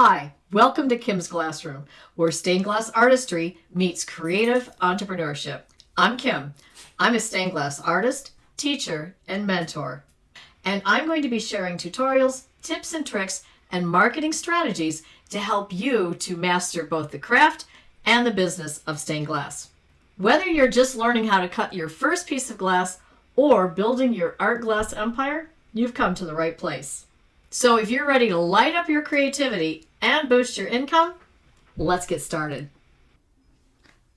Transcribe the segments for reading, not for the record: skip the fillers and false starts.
Hi, welcome to Kim's Glassroom, where stained glass artistry meets creative entrepreneurship. I'm Kim. I'm a stained glass artist, teacher, and mentor. And I'm going to be sharing tutorials, tips and tricks, and marketing strategies to help you to master both the craft and the business of stained glass. Whether you're just learning how to cut your first piece of glass or building your art glass empire, you've come to the right place. So if you're ready to light up your creativity and boost your income, let's get started.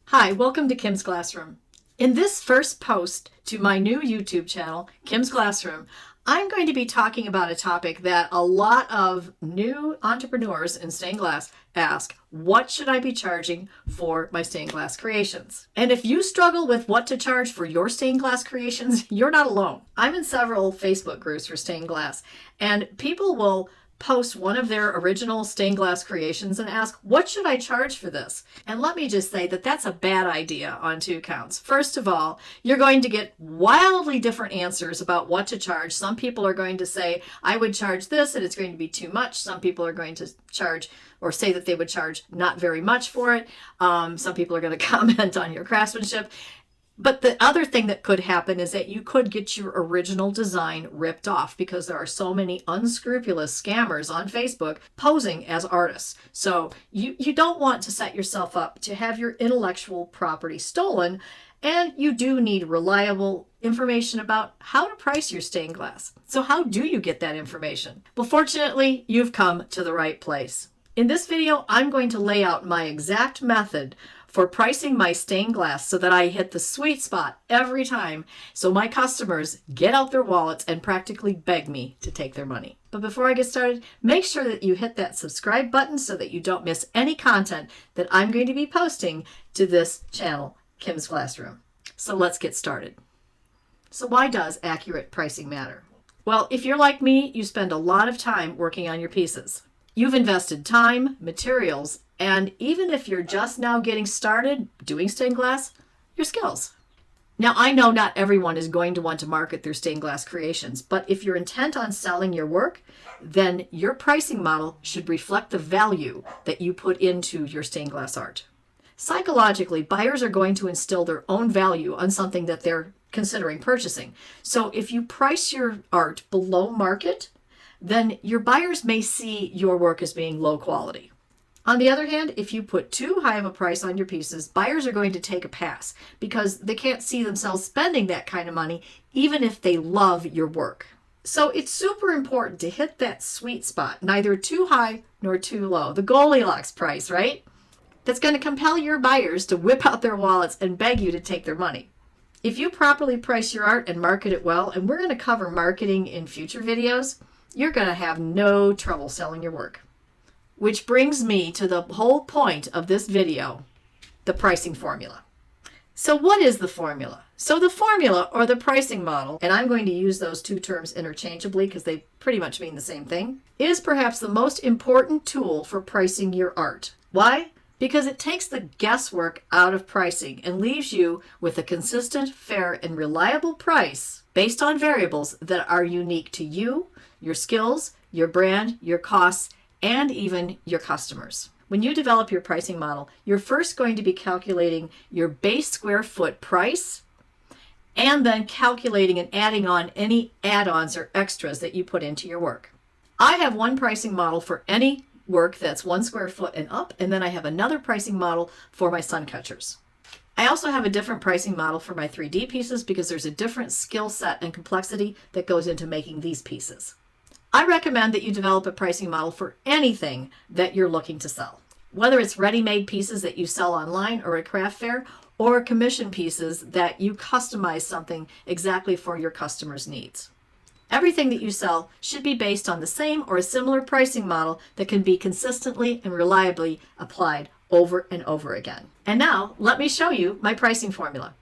Hi, welcome to Kim's Glassroom. In this first post to my new YouTube channel, Kim's Glassroom, I'm going to be talking about a topic that a lot of new entrepreneurs in stained glass ask: what should I be charging for my stained glass creations? And if you struggle with what to charge for your stained glass creations, you're not alone. I'm in several Facebook groups for stained glass, and people will post one of their original stained glass creations and ask, what should I charge for this? And let me just say that that's a bad idea on two counts. First of all, you're going to get wildly different answers about what to charge. Some people are going to say, I would charge this and it's going to be too much. Some people are going to charge or say that they would charge not very much for it. Some people are going to comment on your craftsmanship. But the other thing that could happen is that you could get your original design ripped off because there are so many unscrupulous scammers on Facebook posing as artists. So you don't want to set yourself up to have your intellectual property stolen, and you do need reliable information about how to price your stained glass. So how do you get that information? Well, fortunately, you've come to the right place. In this video, I'm going to lay out my exact method for pricing my stained glass so that I hit the sweet spot every time, so my customers get out their wallets and practically beg me to take their money. But before I get started, make sure that you hit that subscribe button so that you don't miss any content that I'm going to be posting to this channel, Kim's Glassroom. So let's get started. So why does accurate pricing matter? Well, if you're like me, you spend a lot of time working on your pieces. You've invested time, materials, and even if you're just now getting started doing stained glass, your skills. Now, I know not everyone is going to want to market their stained glass creations, but if you're intent on selling your work, then your pricing model should reflect the value that you put into your stained glass art. Psychologically, buyers are going to instill their own value on something that they're considering purchasing. So if you price your art below market, then your buyers may see your work as being low quality. On the other hand, if you put too high of a price on your pieces, buyers are going to take a pass because they can't see themselves spending that kind of money, even if they love your work. So it's super important to hit that sweet spot, neither too high nor too low, the Goldilocks price, right? That's going to compel your buyers to whip out their wallets and beg you to take their money. If you properly price your art and market it well, and we're going to cover marketing in future videos, you're going to have no trouble selling your work. Which brings me to the whole point of this video, the pricing formula. So what is the formula? So the formula, or the pricing model, and I'm going to use those two terms interchangeably because they pretty much mean the same thing, is perhaps the most important tool for pricing your art. Why? Because it takes the guesswork out of pricing and leaves you with a consistent, fair, and reliable price based on variables that are unique to you, your skills, your brand, your costs, and even your customers. When you develop your pricing model, you're first going to be calculating your base square foot price and then calculating and adding on any add-ons or extras that you put into your work. I have one pricing model for any work that's 1 square foot and up, and then I have another pricing model for my suncatchers. I also have a different pricing model for my 3D pieces because there's a different skill set and complexity that goes into making these pieces. I recommend that you develop a pricing model for anything that you're looking to sell, whether it's ready-made pieces that you sell online or at craft fair, or commission pieces that you customize something exactly for your customers' needs. Everything that you sell should be based on the same or a similar pricing model that can be consistently and reliably applied over and over again. And now, let me show you my pricing formula.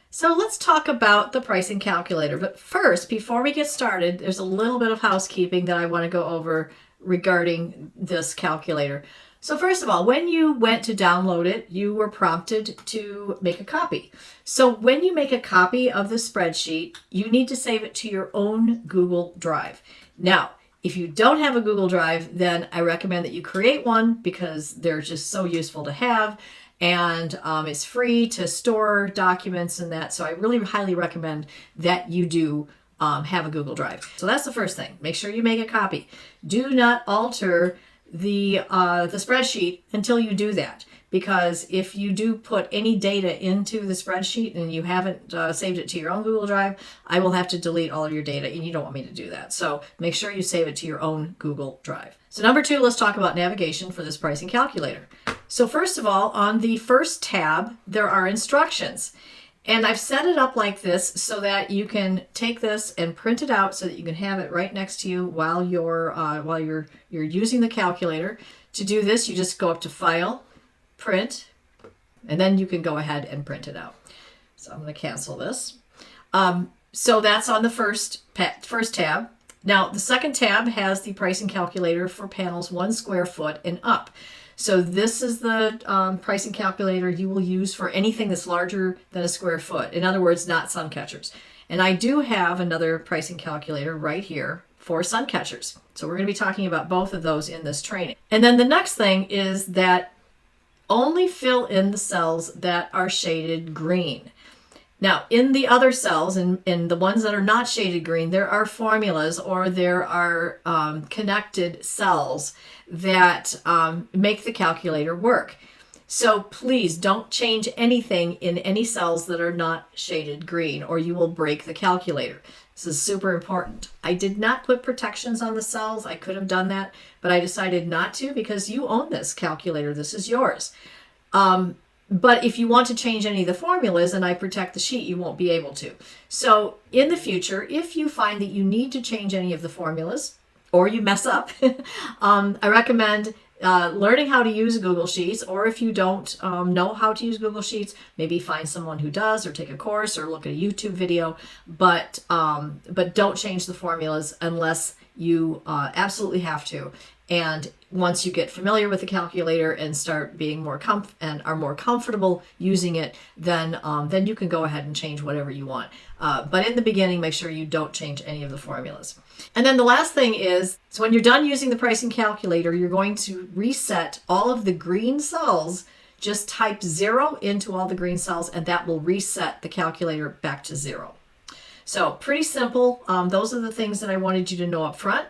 So let's talk about the pricing calculator. But first, before we get started, there's a little bit of housekeeping that I want to go over regarding this calculator. So first of all, when you went to download it, you were prompted to make a copy. So when you make a copy of the spreadsheet, you need to save it to your own Google Drive. Now, If you don't have a Google Drive, then I recommend that you create one because they're just so useful to have, and it's free to store documents and that. So I really highly recommend that you do have a Google Drive. So that's the first thing. Make sure you make a copy. Do not alter the spreadsheet until you do that, because if you do put any data into the spreadsheet and you haven't saved it to your own Google Drive, I will have to delete all of your data, and you don't want me to do that. So make sure you save it to your own Google Drive. So number 2, let's talk about navigation for this pricing calculator. So first of all, on the first tab, there are instructions. And I've set it up like this so that you can take this and print it out so that you can have it right next to you while you're using the calculator. To do this, you just go up to File, Print, and then you can go ahead and print it out. So I'm going to cancel this. So that's on the first tab. Now the second tab has the pricing calculator for panels 1 square foot and up. So this is the pricing calculator you will use for anything that's larger than a square foot. In other words, not suncatchers. And I do have another pricing calculator right here for suncatchers. So we're going to be talking about both of those in this training. And then the next thing is that only fill in the cells that are shaded green. Now, in the other cells, in the ones that are not shaded green, there are formulas or there are connected cells that make the calculator work. So please don't change anything in any cells that are not shaded green, or you will break the calculator. This is super important. I did not put protections on the cells. I could have done that, but I decided not to because you own this calculator. This is yours. But if you want to change any of the formulas and I protect the sheet, you won't be able to. So in the future, if you find that you need to change any of the formulas or you mess up, I recommend learning how to use Google Sheets, or if you don't know how to use Google Sheets, maybe find someone who does, or take a course or look at a YouTube video, but don't change the formulas unless you absolutely have to. And once you get familiar with the calculator and start being more are more comfortable using it, then you can go ahead and change whatever you want. But in the beginning, make sure you don't change any of the formulas. And then the last thing is, so when you're done using the pricing calculator, you're going to reset all of the green cells. Just type 0 into all the green cells, and that will reset the calculator back to 0. So pretty simple. Those are the things that I wanted you to know up front.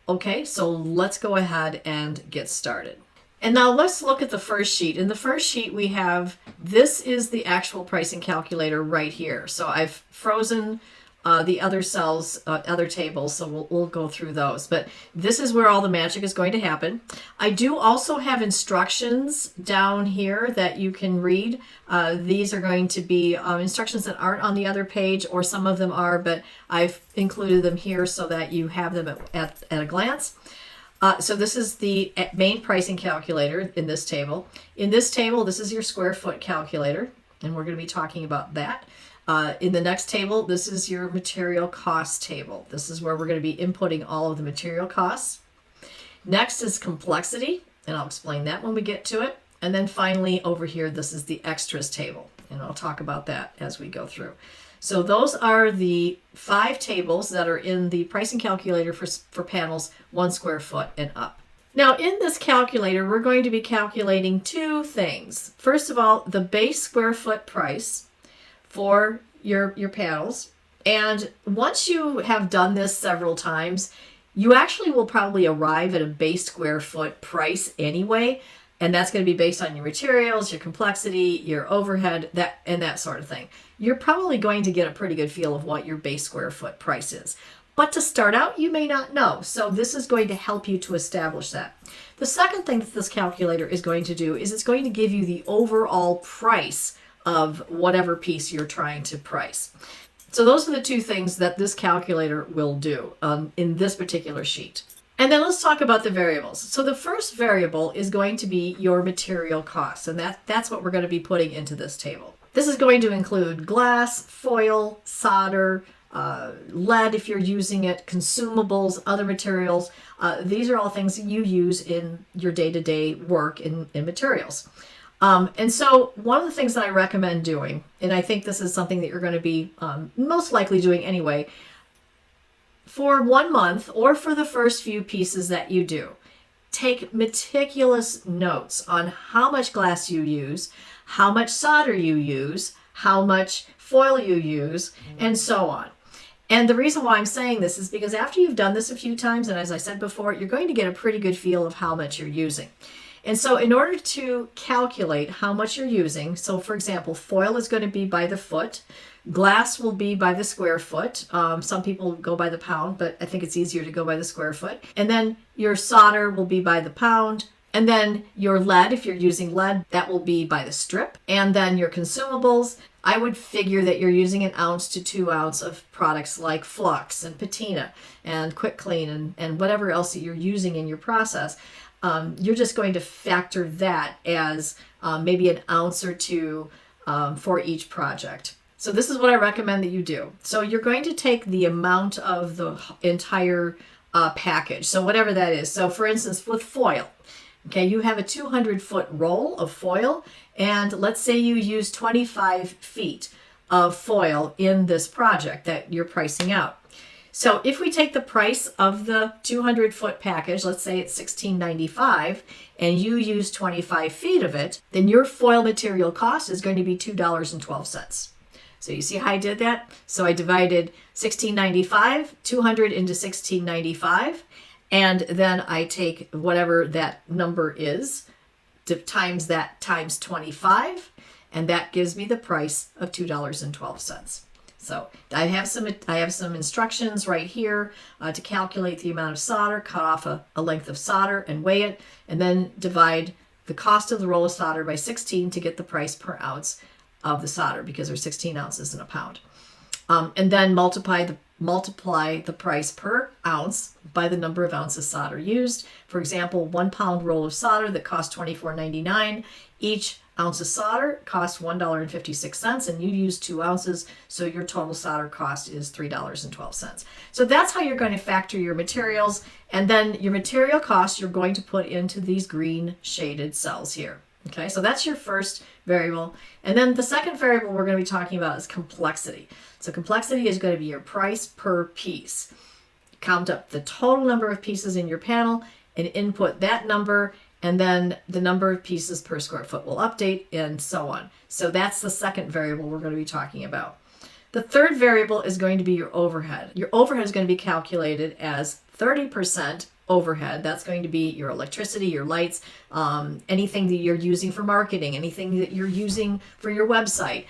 Okay, so let's go ahead and get started. And now let's look at the first sheet. In the first sheet we have, this is the actual pricing calculator right here. So I've frozen the other cells, other tables, so we'll go through those. But this is where all the magic is going to happen. I do also have instructions down here that you can read. These are going to be instructions that aren't on the other page, or some of them are, but I've included them here so that you have them at a glance. So this is the main pricing calculator in this table. In this table, this is your square foot calculator, and we're going to be talking about that. In the next table, this is your material cost table. This is where we're going to be inputting all of the material costs. Next is complexity, and I'll explain that when we get to it. And then finally, over here, this is the extras table, and I'll talk about that as we go through. So those are the 5 tables that are in the pricing calculator for panels 1 square foot and up. Now, in this calculator, we're going to be calculating 2 things. First of all, the base square foot price for your panels. And once you have done this several times, you actually will probably arrive at a base square foot price anyway. And that's going to be based on your materials, your complexity, your overhead, that sort of thing. You're probably going to get a pretty good feel of what your base square foot price is. But to start out, you may not know. So this is going to help you to establish that. The second thing that this calculator is going to do is it's going to give you the overall price of whatever piece you're trying to price. So those are the 2 things that this calculator will do in this particular sheet. And then let's talk about the variables. So the first variable is going to be your material costs, and that's what we're going to be putting into this table. This is going to include glass, foil, solder, lead if you're using it, consumables, other materials. These are all things that you use in your day-to-day work in materials. And so one of the things that I recommend doing, and I think this is something that you're going to be most likely doing anyway, for 1 month or for the first few pieces that you do, take meticulous notes on how much glass you use, how much solder you use, how much foil you use, and so on. And the reason why I'm saying this is because after you've done this a few times, and as I said before, you're going to get a pretty good feel of how much you're using. And so in order to calculate how much you're using, so for example, foil is going to be by the foot, glass will be by the square foot. Some people go by the pound, but I think it's easier to go by the square foot. And then your solder will be by the pound. And then your lead, if you're using lead, that will be by the strip. And then your consumables, I would figure that you're using 1 ounce to 2 ounce of products like flux and patina and quick clean and whatever else that you're using in your process. You're just going to factor that as maybe 1 ounce or 2 for each project. So this is what I recommend that you do. So you're going to take the amount of the entire package. So whatever that is. So for instance, with foil, okay, you have a 200-foot roll of foil, and let's say you use 25 feet of foil in this project that you're pricing out. So if we take the price of the 200-foot package, let's say it's $16.95, and you use 25 feet of it, then your foil material cost is going to be $2.12. So you see how I did that? So I divided $16.95, 200 into $16.95, and then I take whatever that number is, times that times 25, and that gives me the price of $2.12. So I have some instructions right here to calculate the amount of solder, cut off a length of solder and weigh it, and then divide the cost of the roll of solder by 16 to get the price per ounce of the solder, because there's 16 ounces in a pound. And then multiply the price per ounce by the number of ounces solder used. For example, 1 pound roll of solder that costs $24.99. Each ounce of solder costs $1.56, and you use 2 ounces, so your total solder cost is $3.12. So that's how you're going to factor your materials, and then your material costs you're going to put into these green shaded cells here. Okay, so that's your first variable. And then the second variable we're going to be talking about is complexity. So complexity is going to be your price per piece. Count up the total number of pieces in your panel and input that number, and then the number of pieces per square foot will update, and so on. So that's the second variable we're going to be talking about. The third variable is going to be your overhead. Your overhead is going to be calculated as 30% overhead. That's going to be your electricity, your lights, anything that you're using for marketing, anything that you're using for your website,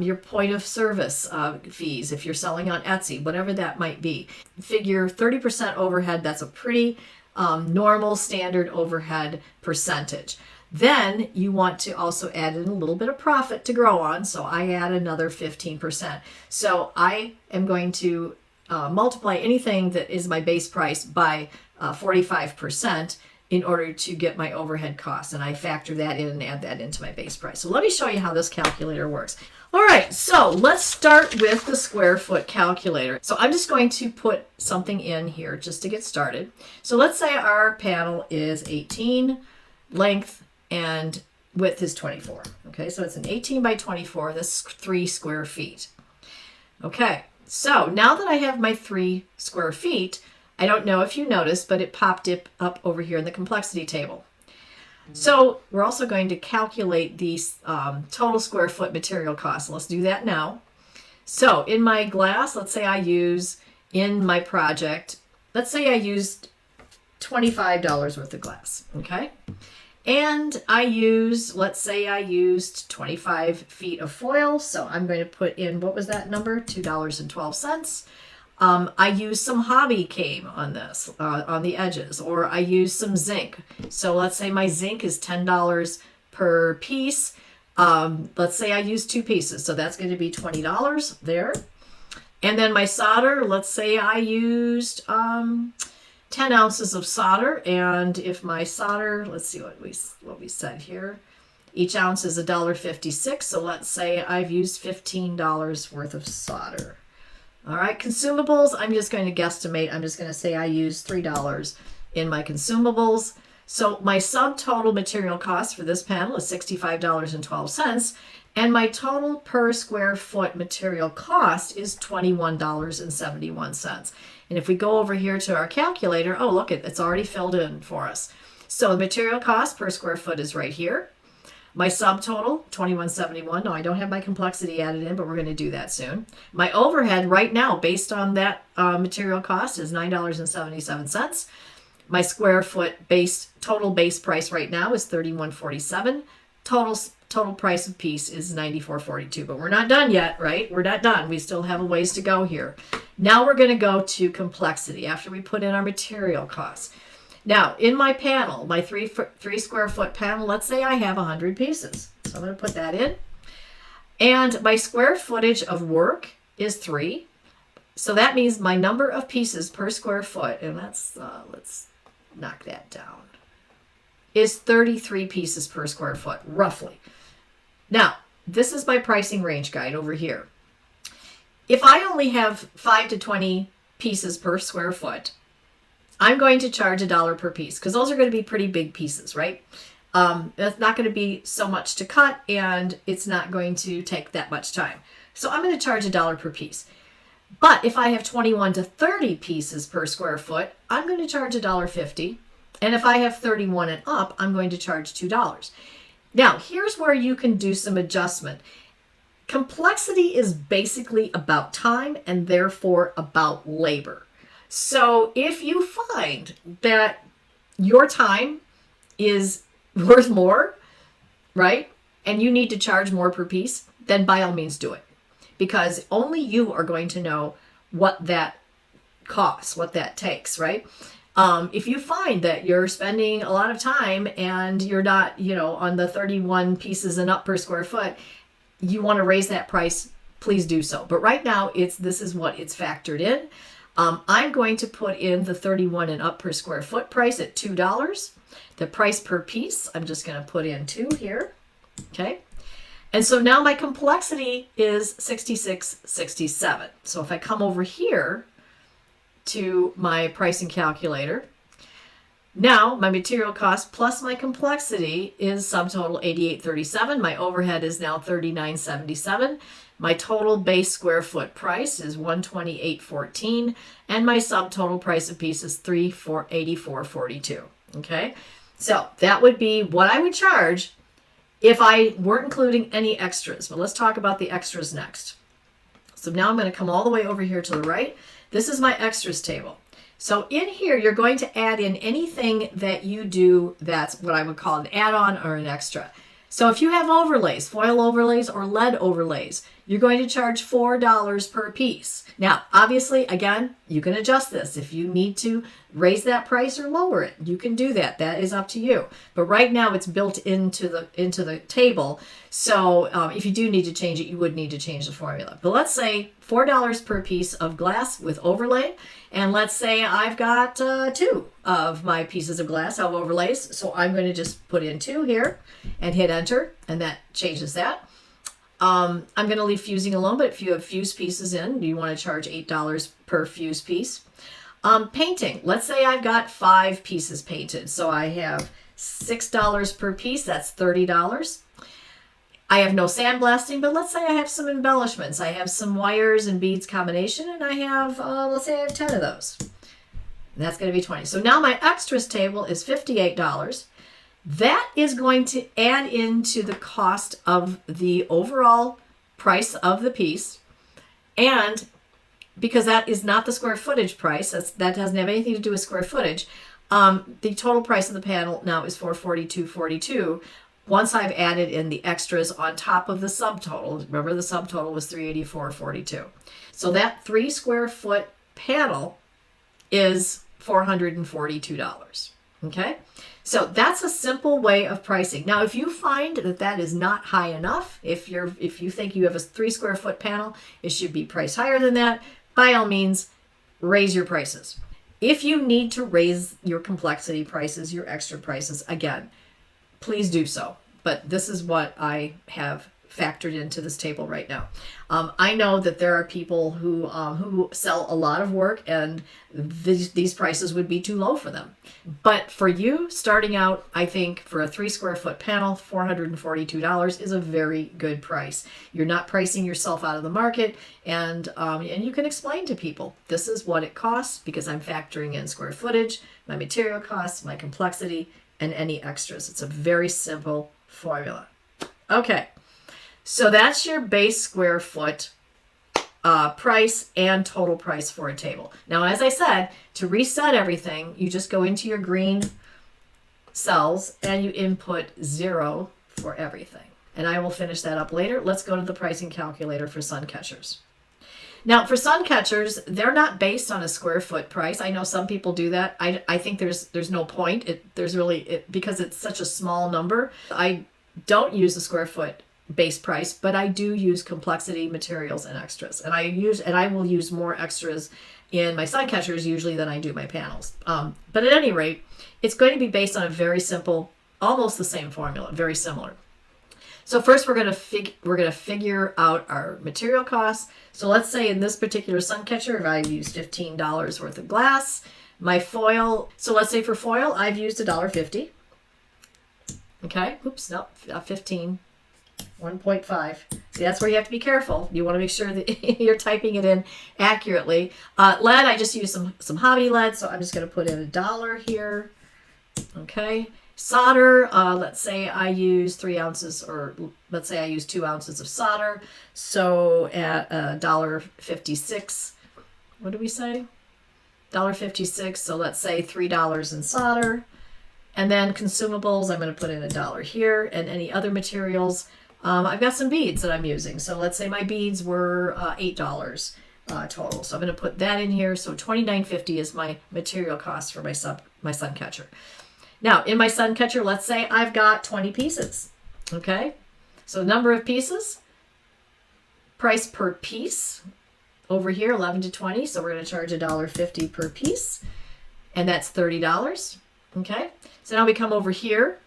your point of service fees if you're selling on Etsy, whatever that might be. Figure 30% overhead. That's a pretty normal standard overhead percentage. Then you want to also add in a little bit of profit to grow on. So I add another 15%. So I am going to multiply anything that is my base price by 45% in order to get my overhead costs. And I factor that in and add that into my base price. So let me show you how this calculator works. All right, so let's start with the square foot calculator. So I'm just going to put something in here just to get started. So let's say our panel is 18, length and width is 24. Okay, so it's an 18 by 24, that's 3 square feet. Okay, so now that I have my 3 square feet, I don't know if you noticed, but it popped up over here in the complexity table. So we're also going to calculate the total square foot material cost. Let's do that now. So in my glass, let's say I use in my project, let's say I used $25 worth of glass, okay? And I used, let's say I used 25 feet of foil. So I'm going to put in, what was that number? $2.12. I used some hobby came on this, on the edges, or I used some zinc. So let's say my zinc is $10 per piece. Let's say I used 2 pieces. So that's going to be $20 there. And then my solder, let's say I used 10 ounces of solder. And if my solder, let's see what we said here. Each ounce is $1.56. So let's say I've used $15 worth of solder. All right, consumables, I'm just going to guesstimate. I'm just going to say I used $3 in my consumables. So my subtotal material cost for this panel is $65.12. And my total per square foot material cost is $21.71. And if we go over here to our calculator, oh, look, it's already filled in for us. So the material cost per square foot is right here. My subtotal, $21.71. No, I don't have my complexity added in, but we're going to do that soon. My overhead right now, based on that material cost, is $9.77. My square foot total base price right now is $31.47. Total price of piece is $94.42. But we're not done yet, right? We're not done. We still have a ways to go here. Now we're going to go to complexity after we put in our material costs. Now, in my panel, my three square foot panel, let's say I have 100 pieces. So I'm going to put that in. And my square footage of work is 3. So that means my number of pieces per square foot, and let's knock that down, is 33 pieces per square foot, roughly. Now, this is my pricing range guide over here. If I only have 5 to 20 pieces per square foot, I'm going to charge $1 per piece because those are going to be pretty big pieces, right? That's not going to be so much to cut, and it's not going to take that much time. So I'm going to charge $1 per piece. But if I have 21 to 30 pieces per square foot, I'm going to charge $1.50. And if I have 31 and up, I'm going to charge $2. Now, here's where you can do some adjustment. Complexity is basically about time and therefore about labor. So if you find that your time is worth more, right, and you need to charge more per piece, then by all means do it. Because only you are going to know what that costs, what that takes, right? If you find that you're spending a lot of time and you're not, on the 31 pieces and up per square foot, you want to raise that price, please do so. But right now, this is what it's factored in. I'm going to put in the 31 and up per square foot price at $2. The price per piece, I'm just going to put in 2 here. Okay. And so now my complexity is 66.67. So if I come over here to my pricing calculator, now my material cost plus my complexity is subtotal 88.37. My overhead is now 39.77. My total base square foot price is 128.14, and my subtotal price of piece is 84.42. Okay, so that would be what I would charge if I weren't including any extras. But let's talk about the extras next. So now I'm going to come all the way over here to the right. This is my extras table. So in here, you're going to add in anything that you do that's what I would call an add-on or an extra. So if you have overlays, foil overlays or lead overlays, you're going to charge $4 per piece. Now, obviously, again, you can adjust this. If you need to raise that price or lower it, you can do that. That is up to you. But right now, it's built into the table. So if you do need to change it, you would need to change the formula. But let's say $4 per piece of glass with overlay. And let's say I've got 2 of my pieces of glass have overlays. So I'm going to just put in 2 here and hit enter, and that changes that. I'm going to leave fusing alone, but if you have fused pieces in, you want to charge $8 per fused piece. Painting. Let's say I've got 5 pieces painted. So I have $6 per piece. That's $30. I have no sandblasting, but let's say I have some embellishments. I have some wires and beads combination, and I have, let's say I have 10 of those. And that's going to be 20. So now my extras table is $58. That is going to add into the cost of the overall price of the piece. And because that is not the square footage price, that doesn't have anything to do with square footage, the total price of the panel now is $442.42. Once I've added in the extras on top of the subtotal. Remember, the subtotal was $384.42. So that 3 square foot panel is $442. Okay? So that's a simple way of pricing. Now, if you find that that is not high enough, if you think you have a 3 square foot panel, it should be priced higher than that, by all means, raise your prices. If you need to raise your complexity prices, your extra prices, again, please do so. But this is what I have factored into this table right now. I know that there are people who sell a lot of work, and these prices would be too low for them. But for you starting out, I think for a 3 square foot panel, $442 is a very good price. You're not pricing yourself out of the market, and you can explain to people, this is what it costs because I'm factoring in square footage, my material costs, my complexity, and any extras. It's a very simple formula. Okay, so that's your base square foot price and total price for a table. Now, as I said, to reset everything, you just go into your green cells and you input 0 for everything. And I will finish that up later. Let's go to the pricing calculator for Suncatchers. Now, for Suncatchers, they're not based on a square foot price. I know some people do that. I think there's no point. Because it's such a small number. I don't use a square foot base price, but I do use complexity, materials, and extras. And I will use more extras in my Suncatchers usually than I do my panels. But at any rate, it's going to be based on a very simple, almost the same formula, very similar. So first we're going to figure out our material costs. So let's say in this particular Suncatcher, if I use $15 worth of glass, my foil, so let's say for foil, I've used $1.50. Okay, oops, no, 15, 1.5. See, that's where you have to be careful. You want to make sure that you're typing it in accurately. Lead, I just used some hobby lead, so I'm just going to put in $1 here. Okay. Solder, let's say I use 3 ounces, or let's say I use 2 ounces of solder. So at $1.56, what did we say? $1.56, so let's say $3 in solder. And then consumables, I'm going to put in $1 here, and any other materials. I've got some beads that I'm using. So let's say my beads were $8 total. So I'm going to put that in here. So $29.50 is my material cost for my Suncatcher. Now, in my Suncatcher, let's say I've got 20 pieces, okay? So number of pieces, price per piece, over here, 11 to 20, so we're going to charge $1.50 per piece, and that's $30, okay? So now we come over here,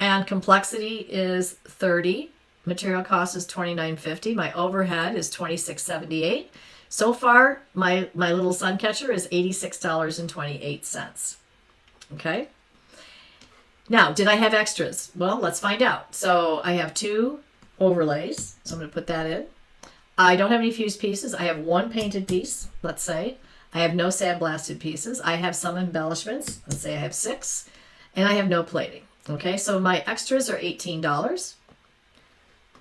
and complexity is 30, material cost is $29.50, my overhead is $26.78. So far, my little Suncatcher is $86.28, okay? Now, did I have extras? Well, let's find out. So I have 2 overlays, so I'm going to put that in. I don't have any fused pieces. I have 1 painted piece, let's say. I have no sandblasted pieces. I have some embellishments. Let's say I have 6. And I have no plating. Okay, so my extras are $18.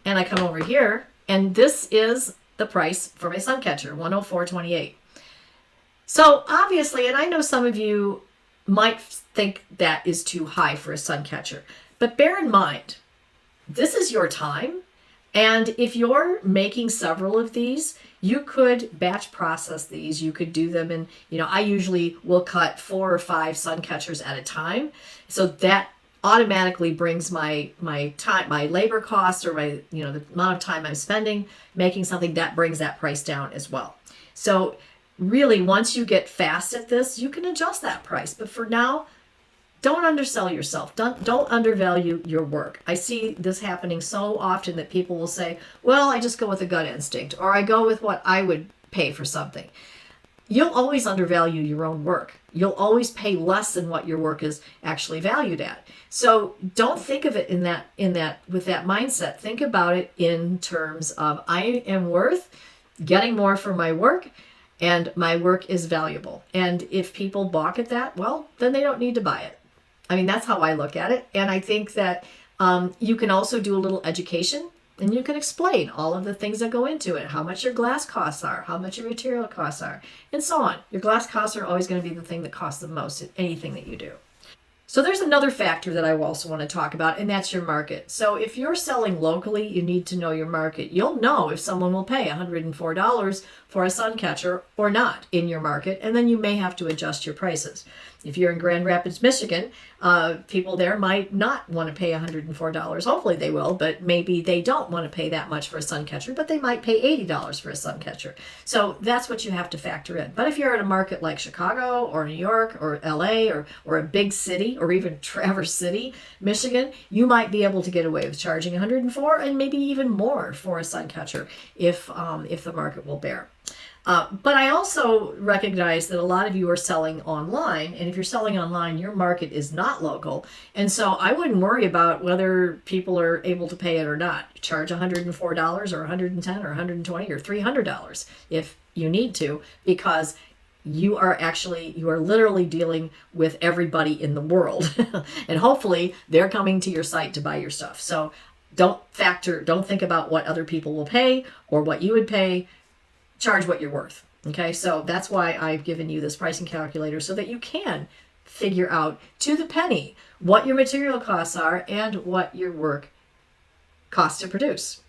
And I come over here, and this is the price for my Suncatcher, $104.28. So obviously, and I know some of you might think that is too high for a Suncatcher, but bear in mind, this is your time, and if you're making several of these, you could batch process these. You could do them in, I usually will cut 4 or 5 Suncatchers at a time, so that automatically brings my time, my labor cost, or my the amount of time I'm spending making something, that brings that price down as well. So really, once you get fast at this, you can adjust that price. But for now, don't undersell yourself. Don't undervalue your work. I see this happening so often that people will say, well, I just go with a gut instinct, or I go with what I would pay for something. You'll always undervalue your own work. You'll always pay less than what your work is actually valued at. So don't think of it with that mindset. Think about it in terms of, I am worth getting more for my work, and my work is valuable. And if people balk at that, well, then they don't need to buy it. I mean, that's how I look at it. And I think that you can also do a little education, and you can explain all of the things that go into it, how much your glass costs are, how much your material costs are, and so on. Your glass costs are always going to be the thing that costs the most in anything that you do. So there's another factor that I also want to talk about, and that's your market. So if you're selling locally, you need to know your market. You'll know if someone will pay $104 for a Suncatcher or not in your market, and then you may have to adjust your prices. If you're in Grand Rapids, Michigan, people there might not want to pay $104. Hopefully they will, but maybe they don't want to pay that much for a Suncatcher, but they might pay $80 for a Suncatcher. So that's what you have to factor in. But if you're at a market like Chicago or New York or LA or a big city or even Traverse City, Michigan, you might be able to get away with charging $104 and maybe even more for a Suncatcher if the market will bear. But I also recognize that a lot of you are selling online, and if you're selling online, your market is not local. And so I wouldn't worry about whether people are able to pay it or not. Charge $104 or $110 or $120 or $300 if you need to, because you are literally dealing with everybody in the world. And hopefully they're coming to your site to buy your stuff. So don't think about what other people will pay or what you would pay. Charge what you're worth. Okay, so that's why I've given you this pricing calculator so that you can figure out to the penny what your material costs are and what your work costs to produce.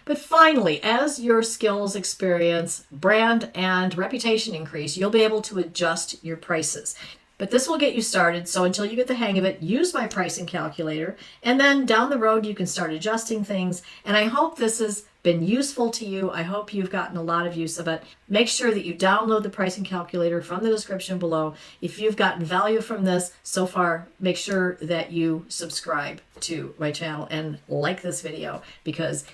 But finally, as your skills, experience, brand, and reputation increase, you'll be able to adjust your prices. But this will get you started, so until you get the hang of it, use my pricing calculator, and then down the road you can start adjusting things. And I hope this has been useful to you. I hope you've gotten a lot of use of it. Make sure that you download the pricing calculator from the description below. If you've gotten value from this so far, make sure that you subscribe to my channel and like this video, because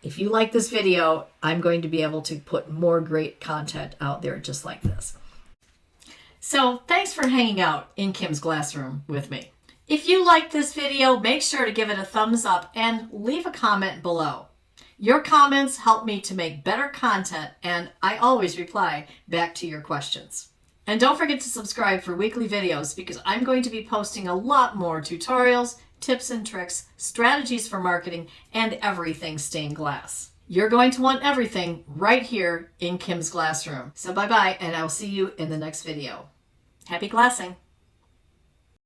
if you like this video, I'm going to be able to put more great content out there just like this. So thanks for hanging out in Kim's Glassroom with me. If you liked this video, make sure to give it a thumbs up and leave a comment below. Your comments help me to make better content, and I always reply back to your questions. And don't forget to subscribe for weekly videos, because I'm going to be posting a lot more tutorials, tips and tricks, strategies for marketing, and everything stained glass. You're going to want everything right here in Kim's Glassroom. So bye-bye, and I'll see you in the next video. Happy glassing!